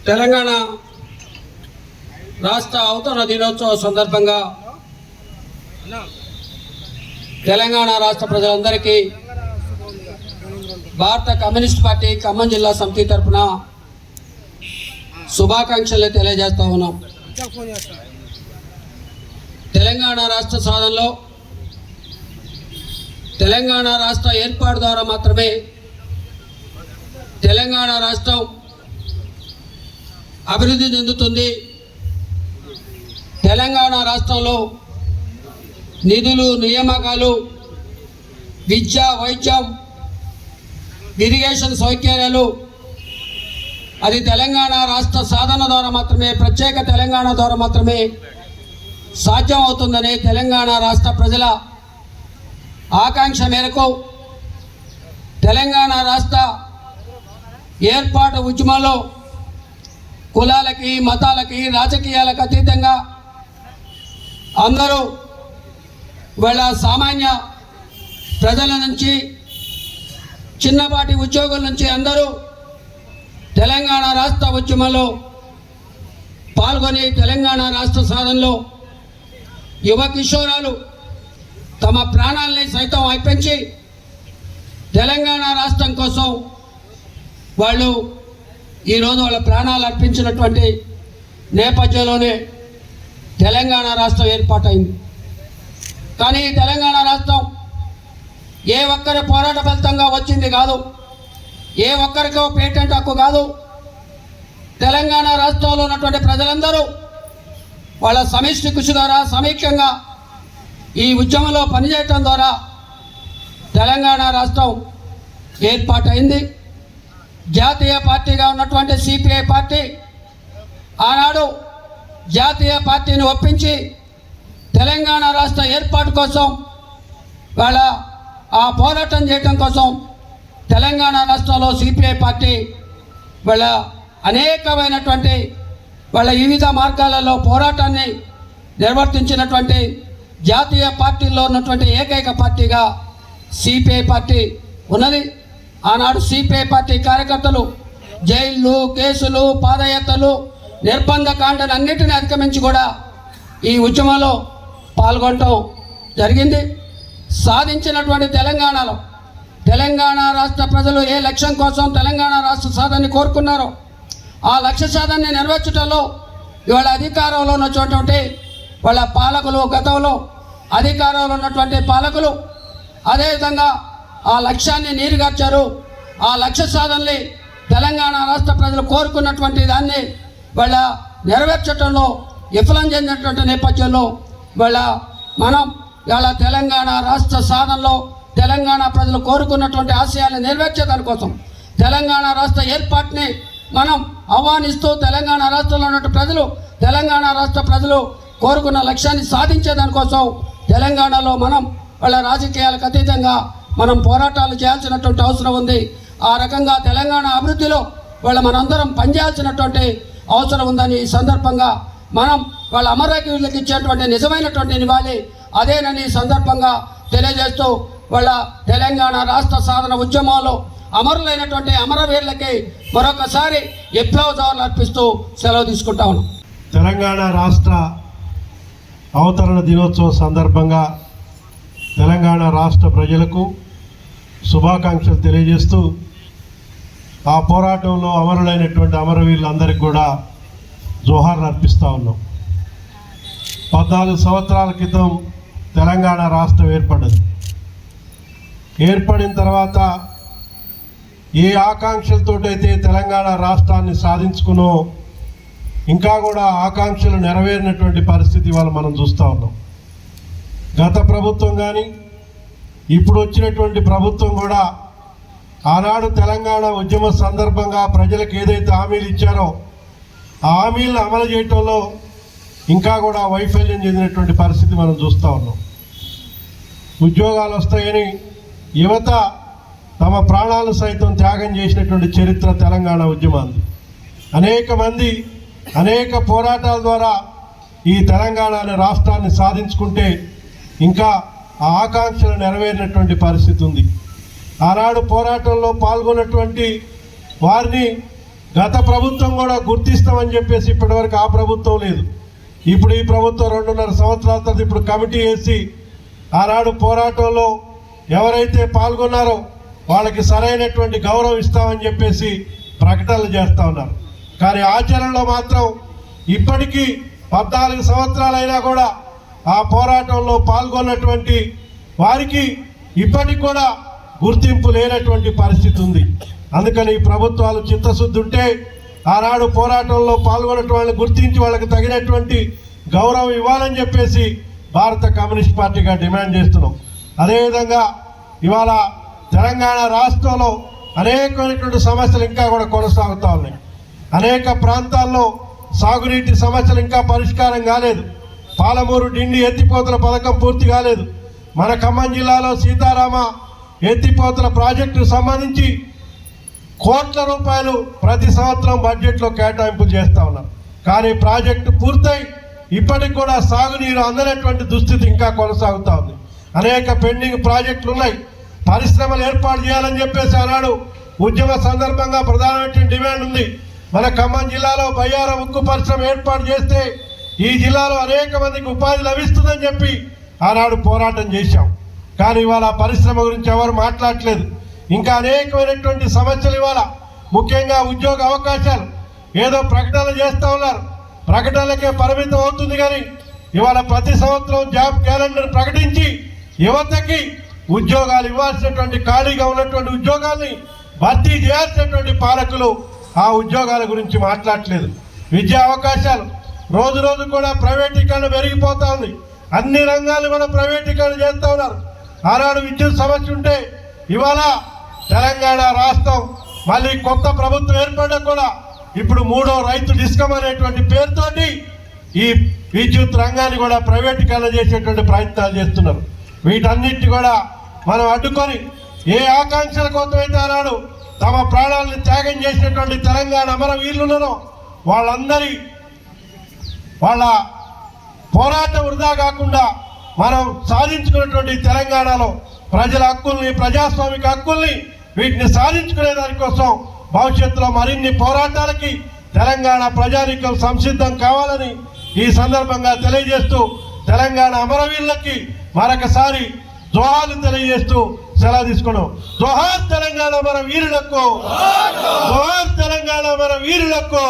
తెలంగాణ రాష్ట్ర అవతరణ దినోత్సవ సందర్భంగా తెలంగాణ రాష్ట్ర ప్రజలందరికీ భారత కమ్యూనిస్ట్ పార్టీ ఖమ్మం జిల్లా సమితి తరఫున శుభాకాంక్షలు తెలియజేస్తా ఉన్నాం. తెలంగాణ రాష్ట్ర సాధనలో తెలంగాణ రాష్ట్ర ఏర్పాటు ద్వారా మాత్రమే తెలంగాణ రాష్ట్రం అభివృద్ధి చెందుతుంది. తెలంగాణ రాష్ట్రంలో నిధులు, నియామకాలు, విద్య, వైద్యం, ఇరిగేషన్ సౌకర్యాలు అది తెలంగాణ రాష్ట్ర సాధన ద్వారా మాత్రమే, ప్రత్యేక తెలంగాణ ద్వారా మాత్రమే సాధ్యం అవుతుందని తెలంగాణ రాష్ట్ర ప్రజల ఆకాంక్ష మేరకు తెలంగాణ రాష్ట్ర ఏర్పాటు ఉద్యమంలో కులాలకి, మతాలకి, రాజకీయాలకు అతీతంగా అందరూ వాళ్ళ సామాన్య ప్రజల నుంచి, చిన్నపాటి ఉద్యోగుల నుంచి అందరూ తెలంగాణ రాష్ట్ర ఉద్యమంలో పాల్గొని తెలంగాణ రాష్ట్ర సాధనలో యువ కిషోరాలు తమ ప్రాణాలని సైతం అర్పించి తెలంగాణ రాష్ట్రం కోసం వాళ్ళు ఈరోజు వాళ్ళ ప్రాణాలు అర్పించినటువంటి నేపథ్యంలోనే తెలంగాణ రాష్ట్రం ఏర్పాటైంది. కానీ తెలంగాణ రాష్ట్రం ఏ ఒక్కరి పోరాట ఫలితంగా వచ్చింది కాదు, ఏ ఒక్కరికో పేటెంట్ హక్కు కాదు. తెలంగాణ రాష్ట్రంలో ఉన్నటువంటి ప్రజలందరూ వాళ్ళ సమిష్టి కృషి ద్వారా సమీక్షంగా ఈ ఉద్యమంలో పనిచేయటం ద్వారా తెలంగాణ రాష్ట్రం ఏర్పాటైంది. జాతీయ పార్టీగా ఉన్నటువంటి సిపిఐ పార్టీ ఆనాడు జాతీయ పార్టీని ఒప్పించి తెలంగాణ రాష్ట్ర ఏర్పాటు కోసం వాళ్ళ ఆ పోరాటం చేయటం కోసం తెలంగాణ రాష్ట్రంలో సిపిఐ పార్టీ వాళ్ళ అనేకమైనటువంటి వాళ్ళ వివిధ మార్గాలలో పోరాటాన్ని నిర్వర్తించినటువంటి జాతీయ పార్టీల్లో ఉన్నటువంటి ఏకైక పార్టీగా సిపిఐ పార్టీ ఉన్నది. ఆనాడు సిపిఐ పార్టీ కార్యకర్తలు జైళ్ళు, కేసులు, పాదయాత్రలు, నిర్బంధ కాండను అన్నిటిని అధిగమించి కూడా ఈ ఉద్యమంలో పాల్గొనడం జరిగింది. సాధించినటువంటి తెలంగాణలో తెలంగాణ రాష్ట్ర ప్రజలు ఏ లక్ష్యం కోసం తెలంగాణ రాష్ట్ర సాధనని కోరుకున్నారో ఆ లక్ష్య సాధనని నెరవేర్చడంలో ఇవాళ అధికారంలో ఉన్నటువంటి వాళ్ళ పాలకులు, గతంలో అధికారంలో ఉన్నటువంటి పాలకులు అదేవిధంగా ఆ లక్ష్యాన్ని నీరుగార్చారు. ఆ లక్ష్య సాధనని తెలంగాణ రాష్ట్ర ప్రజలు కోరుకున్నటువంటి దాన్ని వాళ్ళ నెరవేర్చడంలో విఫలం చెందినటువంటి నేపథ్యంలో మనం ఇవాళ తెలంగాణ రాష్ట్ర సాధనలో తెలంగాణ ప్రజలు కోరుకున్నటువంటి ఆశయాలను నెరవేర్చేదాని కోసం తెలంగాణ రాష్ట్ర ఏర్పాటుని మనం ఆహ్వానిస్తూ తెలంగాణ రాష్ట్రంలో ఉన్న తెలంగాణ రాష్ట్ర ప్రజలు కోరుకున్న లక్ష్యాన్ని సాధించేదానికోసం తెలంగాణలో మనం వాళ్ళ రాజకీయాలకు అతీతంగా మనం పోరాటాలు చేయాల్సినటువంటి అవసరం ఉంది. ఆ రకంగా తెలంగాణ అభివృద్ధిలో మనందరం పనిచేయాల్సినటువంటి అవసరం ఉందని ఈ సందర్భంగా మనం వాళ్ళ అమరవీరులకు ఇచ్చేటువంటి నిజమైనటువంటి నివాళి అదేనని ఈ సందర్భంగా తెలియజేస్తూ వాళ్ళ తెలంగాణ రాష్ట్ర సాధన ఉద్యమంలో అమరులైనటువంటి అమరవీరులకి మరొకసారి విప్లవ జోహార్లు అర్పిస్తూ సెలవు తీసుకుంటా ఉన్నాం. తెలంగాణ రాష్ట్ర అవతరణ దినోత్సవం సందర్భంగా తెలంగాణ రాష్ట్ర ప్రజలకు శుభాకాంక్షలు తెలియజేస్తూ ఆ పోరాటంలో అమరులైనటువంటి అమరవీరులందరికీ కూడా జోహార్లు అర్పిస్తూ ఉన్నాం. 14 సంవత్సరాల క్రితం తెలంగాణ రాష్ట్రం ఏర్పడిన తర్వాత ఏ ఆకాంక్షలతోటైతే తెలంగాణ రాష్ట్రాన్ని సాధించుకునో ఇంకా కూడా ఆకాంక్షలు నెరవేరినటువంటి పరిస్థితి ఇవాళ మనం చూస్తూ ఉన్నాం. గత ప్రభుత్వం కానీ ఇప్పుడు వచ్చినటువంటి ప్రభుత్వం కూడా ఆనాడు తెలంగాణ ఉద్యమ సందర్భంగా ప్రజలకు ఏదైతే హామీలు ఇచ్చారో ఆ హామీలను అమలు చేయటంలో ఇంకా కూడా వైఫల్యం చెందినటువంటి పరిస్థితి మనం చూస్తూ ఉన్నాం. ఉద్యోగాలు వస్తాయని యువత తమ ప్రాణాలు సైతం త్యాగం చేసినటువంటి చరిత్ర తెలంగాణ ఉద్యమాన్ని. అనేక మంది అనేక పోరాటాల ద్వారా ఈ తెలంగాణ అనే రాష్ట్రాన్ని సాధించుకుంటే ఇంకా ఆ ఆకాంక్షలు నెరవేరినటువంటి పరిస్థితి ఉంది. ఆనాడు పోరాటంలో పాల్గొన్నటువంటి వారిని గత ప్రభుత్వం కూడా గుర్తిస్తామని చెప్పేసి ఇప్పటివరకు ఆ ప్రభుత్వం లేదు. ఇప్పుడు ఈ ప్రభుత్వం 2.5 సంవత్సరాల తర్వాత ఇప్పుడు కమిటీ వేసి ఆనాడు పోరాటంలో ఎవరైతే పాల్గొన్నారో వాళ్ళకి సరైనటువంటి గౌరవం ఇస్తామని చెప్పేసి ప్రకటనలు చేస్తూ ఉన్నారు. కానీ ఆచరణలో మాత్రం ఇప్పటికీ 14 సంవత్సరాలైనా కూడా ఆ పోరాటంలో పాల్గొన్నటువంటి వారికి ఇప్పటికి కూడా గుర్తింపు లేనటువంటి పరిస్థితి ఉంది. అందుకని ఈ ప్రభుత్వాలు చిత్తశుద్ధి ఉంటే ఆనాడు పోరాటంలో పాల్గొన్నటువంటి వాళ్ళని గుర్తించి వాళ్ళకి తగినటువంటి గౌరవం ఇవ్వాలని చెప్పేసి భారత కమ్యూనిస్ట్ పార్టీగా డిమాండ్ చేస్తున్నాం. అదేవిధంగా ఇవాళ తెలంగాణ రాష్ట్రంలో అనేకమైనటువంటి సమస్యలు ఇంకా కూడా కొనసాగుతూ ఉన్నాయి. అనేక ప్రాంతాల్లో సాగునీటి సమస్యలు ఇంకా పరిష్కారం కాలేదు. పాలమూరు డిండి ఎత్తిపోతల పథకం పూర్తి కాలేదు. మన ఖమ్మం జిల్లాలో సీతారామ ఎత్తిపోతల ప్రాజెక్టుకు సంబంధించి కోట్ల రూపాయలు ప్రతి సంవత్సరం బడ్జెట్లో కేటాయింపులు చేస్తూ ఉన్నారు. కానీ ప్రాజెక్టు పూర్తయి ఇప్పటికి కూడా సాగునీరు అందనటువంటి దుస్థితి ఇంకా కొనసాగుతూ ఉంది. అనేక పెండింగ్ ప్రాజెక్టులు ఉన్నాయి. పరిశ్రమలు ఏర్పాటు చేయాలని చెప్పేసి ఆనాడు ఉద్యమ సందర్భంగా ప్రధానమైన డిమాండ్ ఉంది. మన ఖమ్మం జిల్లాలో బయ్యారం ఉక్కు పరిశ్రమ ఏర్పాటు చేస్తే ఈ జిల్లాలో అనేక మందికి ఉపాధి లభిస్తుందని చెప్పి ఆనాడు పోరాటం చేశాం. కానీ ఇవాళ పరిశ్రమ గురించి ఎవరు మాట్లాడట్లేదు. ఇంకా అనేకమైనటువంటి సమస్యలు ఇవాళ ముఖ్యంగా ఉద్యోగ అవకాశాలు ఏదో ప్రకటనలు చేస్తూ ఉన్నారు. ప్రకటనలకే పరిమితం అవుతుంది. కానీ ఇవాళ ప్రతి సంవత్సరం జాబ్ క్యాలెండర్ ప్రకటించి యువతకి ఉద్యోగాలు ఇవ్వాల్సినటువంటి ఖాళీగా ఉన్నటువంటి ఉద్యోగాల్ని భర్తీ చేయాల్సినటువంటి పాలకులు ఆ ఉద్యోగాల గురించి మాట్లాడట్లేదు. విద్యా అవకాశాలు రోజు రోజు కూడా ప్రైవేటీకరణ పెరిగిపోతూ ఉంది. అన్ని రంగాలు కూడా ప్రైవేటీకరణ చేస్తూ ఉన్నారు. ఆనాడు విద్యుత్ సమస్య ఉంటే ఇవాళ తెలంగాణ రాష్ట్రం మళ్ళీ కొత్త ప్రభుత్వం ఏర్పడ్డా కూడా ఇప్పుడు 3వ రైతు డిస్కమ్ అనేటువంటి పేరుతోటి ఈ విద్యుత్ రంగాన్ని కూడా ప్రైవేటీకరణ చేసేటువంటి ప్రయత్నాలు చేస్తున్నారు. వీటన్నిటి కూడా మనం అడ్డుకొని ఏ ఆకాంక్షల కోసమైతే ఆనాడు తమ ప్రాణాలను త్యాగం చేసినటువంటి తెలంగాణ అమరవీరులను వాళ్ళందరి వాళ్ళ పోరాటం వృధా కాకుండా మనం సాధించుకున్నటువంటి తెలంగాణలో ప్రజల హక్కుల్ని, ప్రజాస్వామిక హక్కుల్ని వీటిని సాధించుకునే దానికోసం భవిష్యత్తులో మరిన్ని పోరాటాలకి తెలంగాణ ప్రజానీకం సంసిద్ధం కావాలని ఈ సందర్భంగా తెలియజేస్తూ తెలంగాణ అమరవీరులకి మరొకసారి జోహార్లు తెలియజేస్తూ సెలవు తీసుకున్నాం. జోహార్ తెలంగాణ మన వీరులకు, జోహార్ తెలంగాణ మన వీరులకు.